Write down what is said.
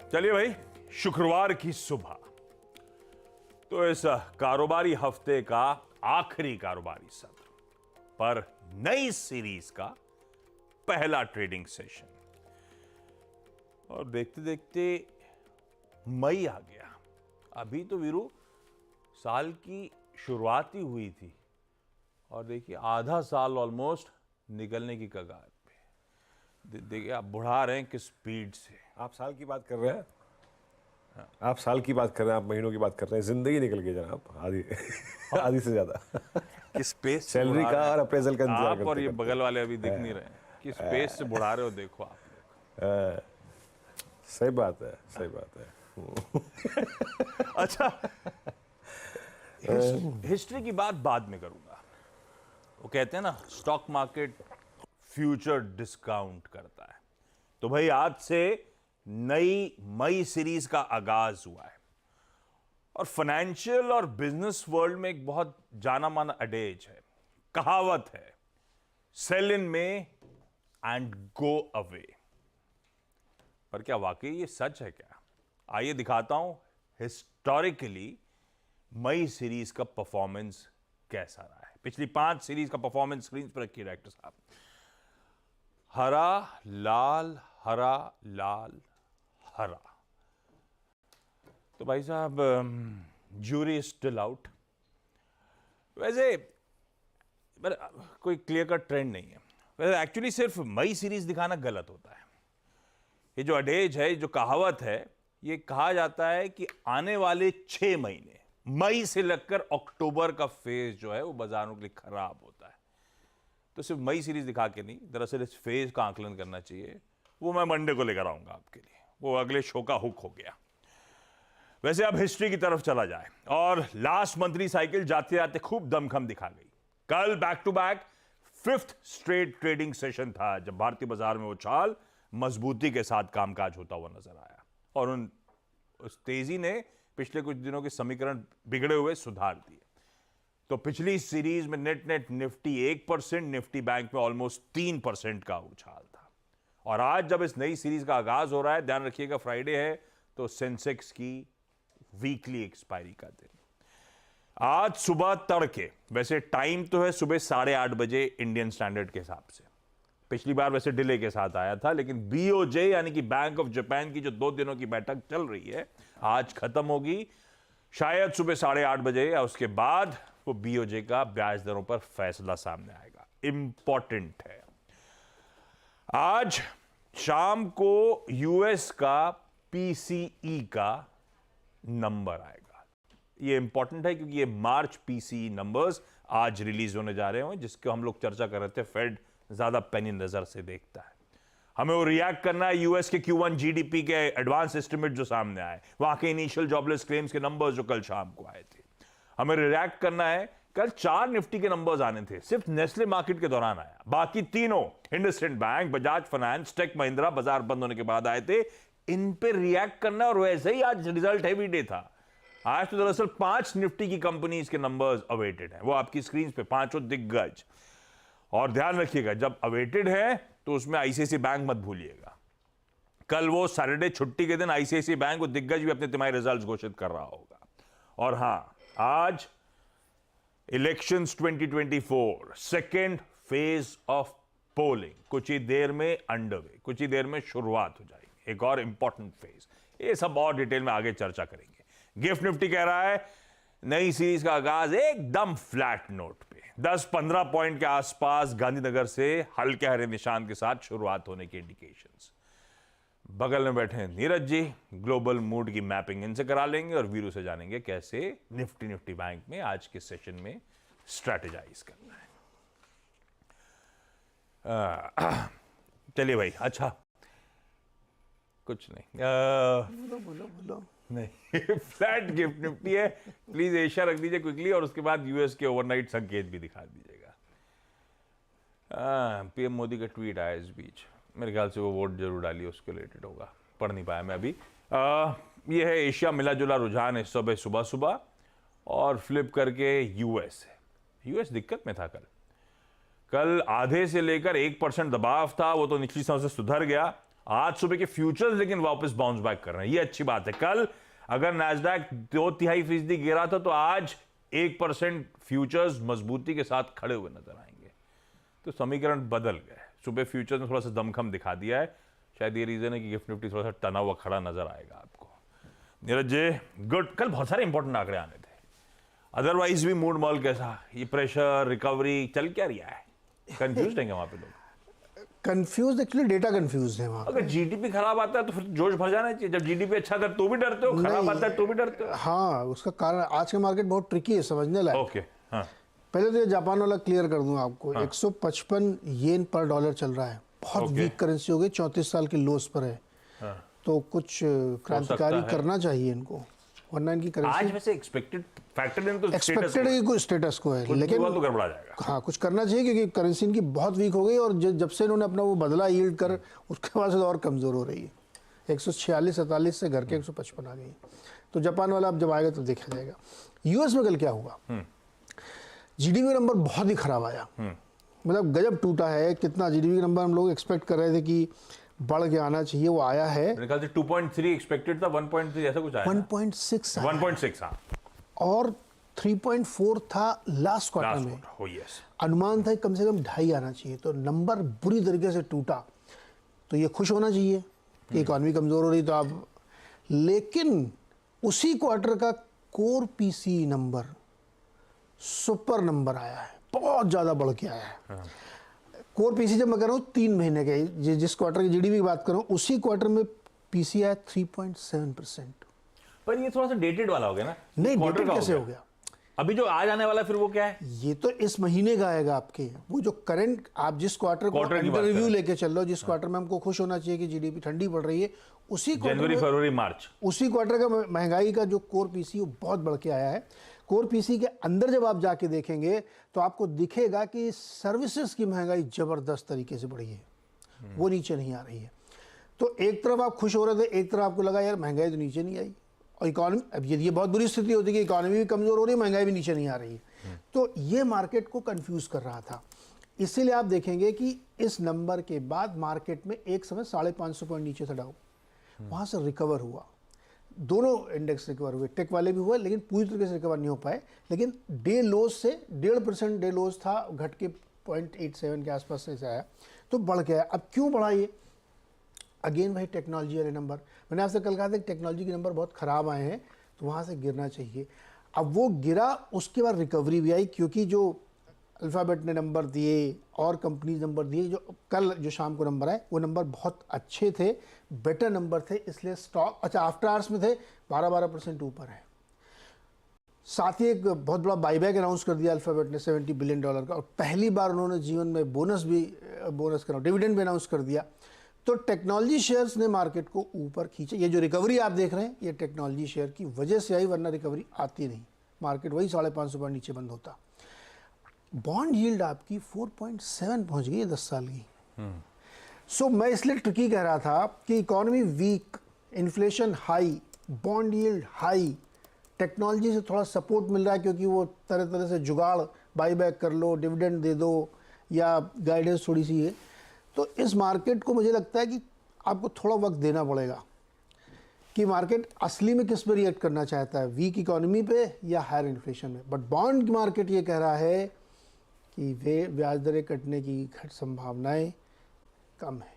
चलिए भाई, शुक्रवार की सुबह तो इस कारोबारी हफ्ते का आखिरी कारोबारी सत्र पर नई सीरीज का पहला ट्रेडिंग सेशन, और देखते देखते मई आ गया। अभी तो वीरू साल की शुरुआत ही हुई थी और देखिए आधा साल ऑलमोस्ट निकलने की कगार पे। देखिए आप बढ़ा रहे हैं किस स्पीड से। आप साल की बात कर रहे हैं, आप साल की बात कर रहे हैं, आप महीनों की बात कर रहे हैं। जिंदगी निकल गई जनाब, आधी आधी से ज्यादा। किस पेस से सैलरी बढ़ा का रहे हैं। और अप्रेजल का इंतजार आप और करते ये करते। बगल वाले अभी दिख नहीं रहे हैं किस पेस से बढ़ा रहे हो। देखो आप लोग। सही बात है, सही बात है। अच्छा, हिस्ट्री की बात बाद में करूंगा। वो कहते हैं ना, स्टॉक मार्केट फ्यूचर डिस्काउंट करता है। तो भाई आज से नई मई सीरीज का आगाज हुआ है और फाइनेंशियल और बिजनेस वर्ल्ड में एक बहुत जाना माना अडेज है, कहावत है, सेल इन में एंड गो अवे। पर क्या वाकई ये सच है क्या? आइए दिखाता हूं हिस्टोरिकली मई सीरीज का परफॉर्मेंस कैसा रहा है। पिछली 5 सीरीज का परफॉर्मेंस स्क्रीन पर रखिए डायरेक्टर साहब। हरा लाल हरा लाल हरा। तो भाई साहब ज्यूरी स्टिल आउट। वैसे कोई क्लियर कट ट्रेंड नहीं है। वैसे एक्चुअली सिर्फ मई सीरीज दिखाना गलत होता है। ये जो अडेज है, जो कहावत है, ये कहा जाता है कि आने वाले 6 महीने मई से लगकर अक्टूबर का फेज जो है वो बाजारों के लिए खराब होता है। तो सिर्फ मई सीरीज दिखा के नहीं, दरअसल इस फेज का आकलन करना चाहिए। वो मैं मंडे को लेकर आऊंगा आपके लिए, वो अगले शो का हुक हो गया। वैसे अब हिस्ट्री की तरफ चला जाए, और लास्ट मंथली साइकिल जाते जाते खूब दमखम दिखा गई। कल back to back 5th straight trading session था जब भारतीय बाजार में वो चाल मजबूती के साथ कामकाज होता हुआ नजर आया, और उस तेजी ने पिछले कुछ दिनों के समीकरण बिगड़े हुए सुधार दिए। तो पिछली सीरीज में नेट निफ्टी 1%, निफ्टी बैंक में ऑलमोस्ट 3% का उछाल था। और आज जब इस नई सीरीज का आगाज हो रहा है, ध्यान रखिएगा फ्राइडे है, तो सेंसेक्स की वीकली एक्सपायरी का दिन आज सुबह तड़के। वैसे टाइम तो है सुबह 8:30 बजे इंडियन स्टैंडर्ड के हिसाब से। पिछली बार वैसे डिले के साथ आया था, लेकिन बीओजे यानी कि बैंक ऑफ जापान की जो 2 दिनों की बैठक चल रही है आज खत्म होगी, शायद सुबह 8:30 बजे, या उसके बाद वो बीओजे का ब्याज दरों पर फैसला सामने आएगा। इंपॉर्टेंट है, आज शाम को यूएस का पीसीई का नंबर आएगा। ये इंपॉर्टेंट है क्योंकि ये मार्च पीसीई नंबर्स आज रिलीज होने जा रहे हैं, जिसको हम लोग चर्चा कर रहे थे। फेड ज्यादा पैनी नजर से देखता है, हमें वो रिएक्ट करना है यूएस के Q1 जीडीपी के एडवांस एस्टिमेट जो सामने आए, वहां के इनिशियल जॉबलेस क्लेम्स के नंबर्स जो कल शाम को आए थे, हमें रिएक्ट करना है। कल 4 निफ्टी के नंबर्स आने थे, सिर्फ नेस्ले मार्केट के दौरान आया, बाकी तीनों IndusInd bank, Bajaj finance, tech Mahindra बाजार बंद होने के बाद आए थे। इन पे रिएक्ट करना, और वैसे ही आज रिजल्ट हैवी डे था। आज तो दरअसल 5 निफ्टी की कंपनीज के नंबर्स अवेटेड हैं, वो आपकी स्क्रीन पे 5 दिग्गज। और ध्यान रखिएगा, जब अवेटेड है तो उसमें आईसीआईसी बैंक मत भूलिएगा। कल वो सैटरडे छुट्टी के दिन आईसीआईसी बैंक और दिग्गज भी अपने तिमाही रिजल्ट्स घोषित कर रहा होगा। और हां, आज elections 2024 second phase of polling कुछ ही देर में अंडरवे, कुछ ही देर में शुरुआत हो जाएगी, एक और इंपॉर्टेंट फेज। ये सब और डिटेल में आगे चर्चा करेंगे। गिफ्ट निफ्टी कह रहा है नई सीरीज का आगाज एकदम फ्लैट नोट पे 10-15 पॉइंट के आसपास गांधीनगर से हल्के हरे निशान के साथ शुरुआत होने की इंडिकेशंस। बगल में बैठे हैं नीरज जी, ग्लोबल मूड की मैपिंग इनसे करा लेंगे, और वीरू से जानेंगे कैसे निफ्टी बैंक में आज के सेशन में स्ट्रैटेजाइज करना है। चलिए भाई, अच्छा कुछ नहीं, बोलो नहीं फ्लैट गिफ्ट निफ्टी है। प्लीज एशिया रख दीजिए क्विकली, और उसके बाद यूएस के ओवरनाइट संकेत भी दिखा दीजिएगा। पीएम मोदी का ट्वीट आया इस बीच, मेरे ख्याल से वो वोट जरूर डालिए, उसके रिलेटेड होगा, पढ़ नहीं पाया मैं अभी। ये है एशिया मिला जुला रुझान इस सुबह सुबह, और फ्लिप करके यूएस है। यूएस दिक्कत में था कल आधे से लेकर 1% दबाव था, वो तो निचली सतह से सुधर गया, आज सुबह के फ्यूचर्स लेकिन वापस बाउंस बैक कर रहे हैं, ये अच्छी बात है। कल अगर नैस्डैक 2/3% गिरा था तो आज 1% फ्यूचर्स मजबूती के साथ खड़े हुए नजर आएंगे। तो समीकरण बदल गए, सुबह फ्यूचर्स में थोड़ा सा दमखम दिखा दिया है। शायद ये रीजन है कि गिफ्ट निफ्टी थोड़ा सा तना हुआ खड़ा नजर आएगा आपको। नीरज जी गुड, कल बहुत सारे इंपॉर्टेंट आंकड़े आने थे, अदरवाइज भी मूड मॉल कैसा, ये प्रेशर रिकवरी चल क्या रहा है? कंफ्यूज हैं वहां पे लोग, कंफ्यूज, एक्चुअली डेटा कंफ्यूज है वहाँ। अगर जीडीपी खराब आता है तो फिर जोश भर जाना चाहिए। जब जीडीपी अच्छा आता है तो भी डरते हो, खराब आता है तो भी डरते हो। हाँ, उसका कारण आज का मार्केट बहुत ट्रिकी है, समझने लायक। ओके, हाँ, पहले तो ये जापान वाला क्लियर कर दूं आपको। 155 येन पर डॉलर चल रहा है, बहुत वीक करेंसी हो गई, 34 साल के लोस पर है। तो कुछ क्रांतिकारी करना चाहिए इनको, वरना इनकी करेंसी आज वैसे एक्सपेक्टेड फैक्टर इन तो एक्सपेक्टेड ही कुछ स्टेटस को है, लेकिन तो गड़बड़ा जाएगा। हाँ, कुछ करना चाहिए क्योंकि करेंसी इनकी बहुत वीक हो गई और जब से इन्होंने अपना वो बदला यील्ड कर, उसके बाद से और कमज़ोर हो रही है। 146-47 से घर के 155 आ गई। तो जापान वाला अब जब आएगा तो देखा जाएगा। यूएस में कल क्या हुआ, जीडीपी नंबर बहुत ही खराब आया, मतलब गजब टूटा है। कितना जीडीपी नंबर हम लोग एक्सपेक्ट कर रहे थे कि बढ़ के आना चाहिए, वो आया है। मेरे ख्याल से 2.3 एक्सपेक्टेड था, 1.3 ऐसा कुछ आया। 1.6 आया 1.6 हाँ, और 3.4 था लास्ट क्वार्टर में। हो यस, अनुमान था कम से कम 2.5 आना चाहिए, तो नंबर बुरी तरीके से टूटा। तो ये खुश होना चाहिए कि इकॉनमी कमज़ोर हो रही, तो आप, लेकिन उसी क्वार्टर का core PC number super number आया है, बहुत ज़्यादा बढ़ के आया है। कोर पीसी जब मैं कह रहा हूँ 3 महीने के, जिस क्वार्टर की जीडीपी की बात कर रहा हूँ, उसी क्वार्टर में पीसी आया 3.7%। पर ये थोड़ा सा डेटेड वाला हो गया ना। नहीं, क्वार्टर डेटेड का कैसे हो गया? अभी जो आज आने वाला फिर वो क्या है? ये तो इस महीने का आएगा आपके, वो जो करंट आप जिस क्वार्टर को अंडर रिव्यू लेके चल रहे हो, जिस क्वार्टर में हमको खुश होना चाहिए कि जीडीपी ठंडी पड़ रही है, उसी जनवरी फरवरी मार्च, उसी क्वार्टर का महंगाई का जो कोर पीसी वो बहुत बढ़ के आया है। कोर पीसी के अंदर जब आप जाके देखेंगे तो आपको दिखेगा कि सर्विसेज की महंगाई जबरदस्त तरीके से बढ़ी है, वो नीचे नहीं आ रही है। तो एक तरफ आप खुश हो रहे थे, एक तरफ आपको लगा यार महंगाई तो नीचे नहीं आई, और इकॉनमी, अब ये बहुत बुरी स्थिति होती है कि इकॉनमी भी कमज़ोर हो रही है, महंगाई भी नीचे नहीं आ रही है। तो ये मार्केट को कंफ्यूज कर रहा था। इसीलिए आप देखेंगे कि इस नंबर के बाद मार्केट में एक समय 550 पॉइंट नीचे था डाउ, वहाँ से रिकवर हुआ, दोनों इंडेक्स रिकवर हुए, टेक वाले भी हुए, लेकिन पूरी तरीके से रिकवर नहीं हो पाए। लेकिन डे लोज से 1.5% डे लोज था, घट के 0.87 के आसपास से आया, तो बढ़ गया। अब क्यों बढ़ा ये? अगेन वही टेक्नोलॉजी वाले नंबर, मैंने आपसे कल कहा था कि टेक्नोलॉजी के नंबर बहुत ख़राब आए हैं, तो वहाँ से गिरना चाहिए। अब वो गिरा, उसके बाद रिकवरी भी आई, क्योंकि जो अल्फ़ाबेट ने नंबर दिए और कंपनीज नंबर दिए, जो कल जो शाम को नंबर आए वो नंबर बहुत अच्छे थे, बेटर नंबर थे, इसलिए स्टॉक अच्छा आफ्टर आवर्स में थे 12% ऊपर है। साथ ही एक बहुत बड़ा बाईबैक अनाउंस कर दिया अल्फ़ाबेट ने $70 बिलियन का, और पहली बार उन्होंने जीवन में डिविडेंड भी अनाउंस कर दिया। तो टेक्नोलॉजी शेयर्स ने मार्केट को ऊपर खींचे। ये जो रिकवरी आप देख रहे हैं ये टेक्नोलॉजी शेयर की वजह से आई, वरना रिकवरी आती नहीं, मार्केट वही 550 पॉइंट नीचे बंद होता। बॉन्ड यील्ड आपकी 4.7 पहुंच गई है 10 साल की। सो मैं इसलिए ट्रिकी कह रहा था कि economy weak, inflation high, bond yield high, technology से थोड़ा सपोर्ट मिल रहा है क्योंकि वो तरह तरह से जुगाड़, बाईबैक कर लो, डिविडेंड दे दो, या गाइडेंस थोड़ी सी है। तो इस मार्केट को मुझे लगता है कि आपको थोड़ा वक्त देना पड़ेगा कि मार्केट असली में किस पे रिएक्ट करना चाहता है, वीक इकोनॉमी पे या हायर इन्फ्लेशन में। बट बॉन्ड मार्केट ये कह रहा है कि वे ब्याज दरें कटने की संभावनाएं कम है।